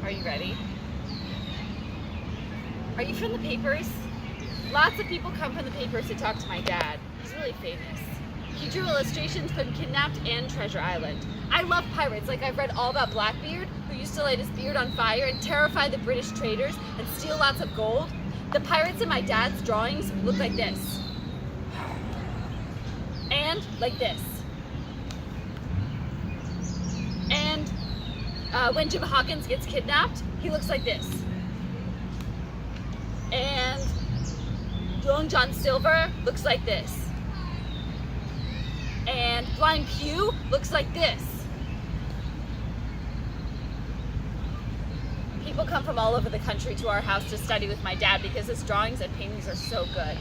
Are you ready? Are you from the papers? Lots of people come from the papers to talk to my dad. He's really famous. He drew illustrations from Kidnapped and Treasure Island. I love pirates, like I've read all about Blackbeard, who used to light his beard on fire and terrify the British traders and steal lots of gold. The pirates in my dad's drawings look like this. And like this. And when Jim Hawkins gets kidnapped, he looks like this. And Long John Silver looks like this. And Blind Pew looks like this. People come from all over the country to our house to study with my dad because his drawings and paintings are so good.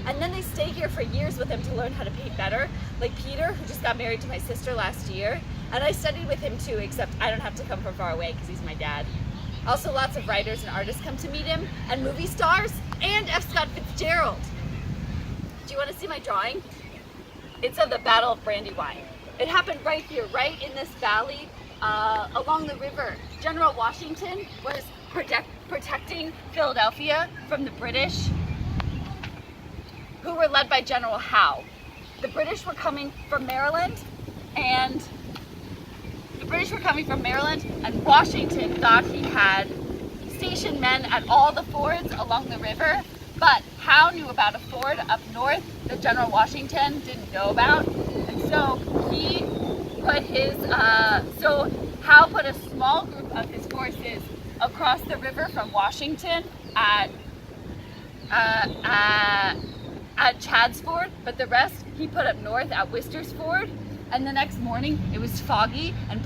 And then they stay here for years with him to learn how to paint better, like Peter, who just got married to my sister last year. And I studied with him too, except I don't have to come from far away because he's my dad. Also, lots of writers and artists come to meet him, and movie stars, and F. Scott Fitzgerald. Do you want to see my drawing? It's of the Battle of Brandywine. It happened right here, right in this valley, along the river. General Washington was protecting Philadelphia from the British, who were led by General Howe. The British were coming from Maryland, and Washington thought he had stationed men at all the fords along the river, but Howe knew about a ford up north that General Washington didn't know about, and so he put Howe put a small group of his forces across the river from Washington at Chad's Ford, but the rest he put up north at Wister's Ford. And the next morning it was foggy, and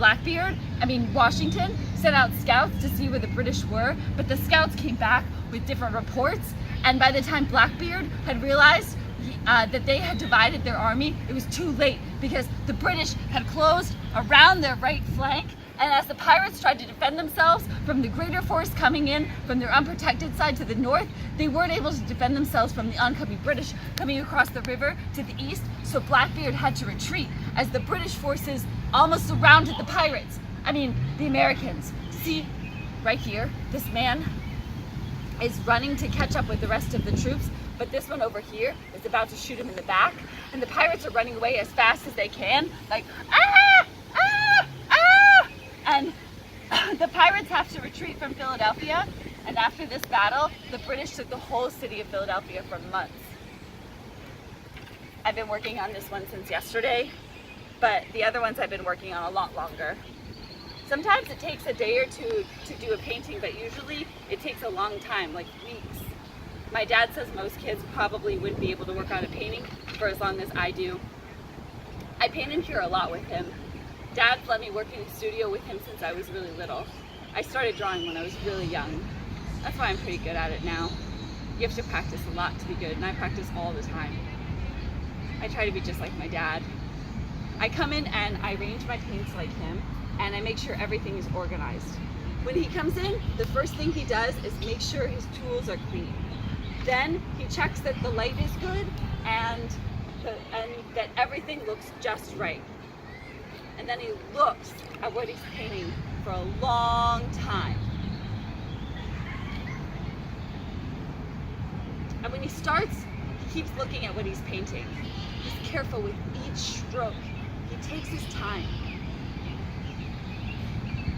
Washington sent out scouts to see where the British were, but the scouts came back with different reports, and by the time Blackbeard had realized that they had divided their army, it was too late because the British had closed around their right flank, and as the pirates tried to defend themselves from the greater force coming in from their unprotected side to the north, they weren't able to defend themselves from the oncoming British coming across the river to the east, so Blackbeard had to retreat as the British forces almost surrounded the pirates. The Americans. See, right here, this man is running to catch up with the rest of the troops, but this one over here is about to shoot him in the back, and the pirates are running away as fast as they can, like, ah, ah, ah! And the pirates have to retreat from Philadelphia, and after this battle, the British took the whole city of Philadelphia for months. I've been working on this one since yesterday, but the other ones I've been working on a lot longer. Sometimes it takes a day or two to do a painting, but usually it takes a long time, like weeks. My dad says most kids probably wouldn't be able to work on a painting for as long as I do. I paint in here a lot with him. Dad's let me work in the studio with him since I was really little. I started drawing when I was really young. That's why I'm pretty good at it now. You have to practice a lot to be good, and I practice all the time. I try to be just like my dad. I come in and I arrange my paints like him, and I make sure everything is organized. When he comes in, the first thing he does is make sure his tools are clean. Then he checks that the light is good and that everything looks just right. And then he looks at what he's painting for a long time. And when he starts, he keeps looking at what he's painting. He's careful with each stroke. He takes his time.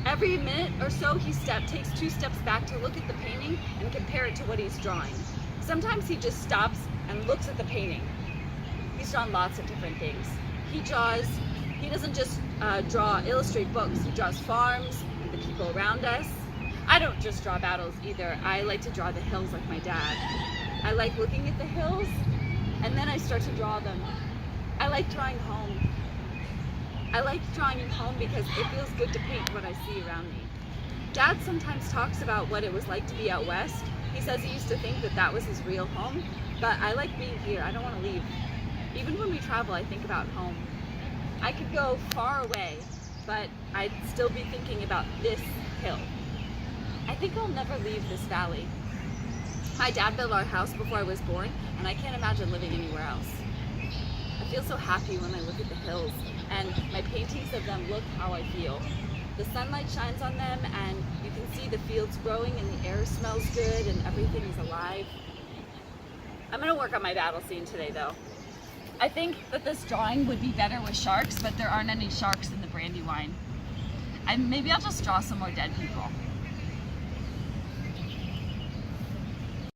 Every minute or so, he takes 2 steps back to look at the painting and compare it to what he's drawing. Sometimes he just stops and looks at the painting. He's drawn lots of different things. He doesn't just illustrate books. He draws farms, the people around us. I don't just draw battles either. I like to draw the hills like my dad. I like looking at the hills, and then I start to draw them. I like drawing home. I like drawing home because it feels good to paint what I see around me. Dad sometimes talks about what it was like to be out west. He says he used to think that that was his real home, but I like being here. I don't want to leave. Even when we travel, I think about home. I could go far away, but I'd still be thinking about this hill. I think I'll never leave this valley. My dad built our house before I was born, and I can't imagine living anywhere else. I feel so happy when I look at the hills, and my paintings of them look how I feel. The sunlight shines on them, and you can see the fields growing and the air smells good and everything is alive. I'm gonna work on my battle scene today though. I think that this drawing would be better with sharks, but there aren't any sharks in the Brandywine. Maybe I'll just draw some more dead people.